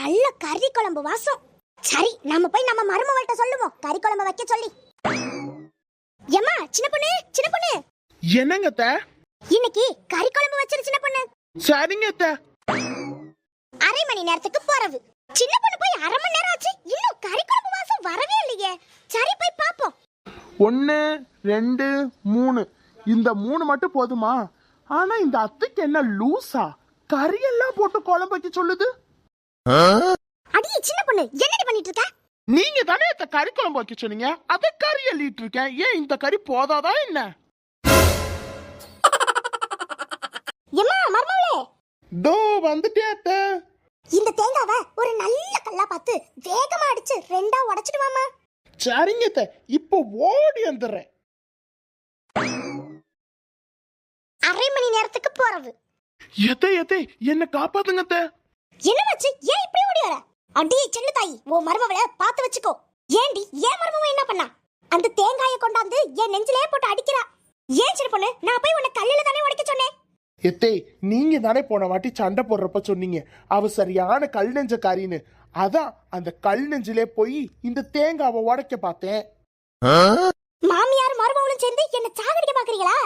நல்ல கறி குழம்பு வாசம். சரி, நம்ம போய் நம்ம மருமவள்கிட்ட சொல்லுவோம் கறி குழம்பு வைக்க சொல்லி. ஏம்மா சின்ன பொண்ணு, சின்ன பொண்ணு. என்னங்க அத்தை? இன்னைக்கு கறி குழம்பு வச்சிரு சின்ன பொண்ணு. சரிங்க அத்தை. அரை மணி நேரத்துக்கு போறவு. சின்ன பொண்ணு போய் அரை மணி நேரம் ஆச்சு, இன்னும் கறி குழம்பு வாசம் வரவே இல்லையே. சரி போய் பாப்போம். 1 2 3 இந்த 3 மட்டும் போதுமா? ஆனா இந்த அத்தைக்கு என்ன லூசா? கறி எல்லாம் போட்டு குழம்பு வைக்க சொல்லுது. அடி சின்ன பொண்ணு, என்னடி பண்ணிட்டு இருக்க? நீங்க தானே இந்த கறி குழம்பு வைக்க சொன்னீங்க, அத கறி அள்ளிட்டு இருக்கேன். ஏன் இந்த கறி போதாதா என்ன? ஏம்மா மருமவளே, தோ வந்துட்டே அத்தை. இந்த தேங்காவை ஒரு நல்ல கல்லா பார்த்து வேகமா அடிச்சு ரெண்டா உடைச்சிட்டு வாமா. சரிங்க அத்தை, இப்போ ஓடி வந்துடுறேன். அரை மணி நேரத்துக்கு போறவு. எத்தை என்ன காப்பாத்துங்க அத்தை. என்னமாச்சு? ஏன் இப்படி ஓடி வர? அடி செல்ல தாயி, ஓ மருமவளை பார்த்து வச்சுக்கோ. ஏண்டி ஏன் மருமவ என்ன பண்ணா? அந்த தேங்காயை கொண்டாந்து என் நெஞ்சிலே போட்டு அடிக்கிறா. ஏன் சின்ன பொண்ணு, நான் போய் உன்னை கல்லில தானே உடைக்க சொன்னேன். எத்தை, நீங்க தானே போன வாட்டி சண்டை போடுறப்ப சொன்னீங்க அவ சரியான கல் நெஞ்சக்காரின்னு. அதான் அந்த கல் நெஞ்சிலே போய் இந்த தேங்காவை உடைக்க பார்த்தேன். மாமியார் மருமவளும் சேர்ந்து என்ன சாகடிக்க பாக்குறீங்களா?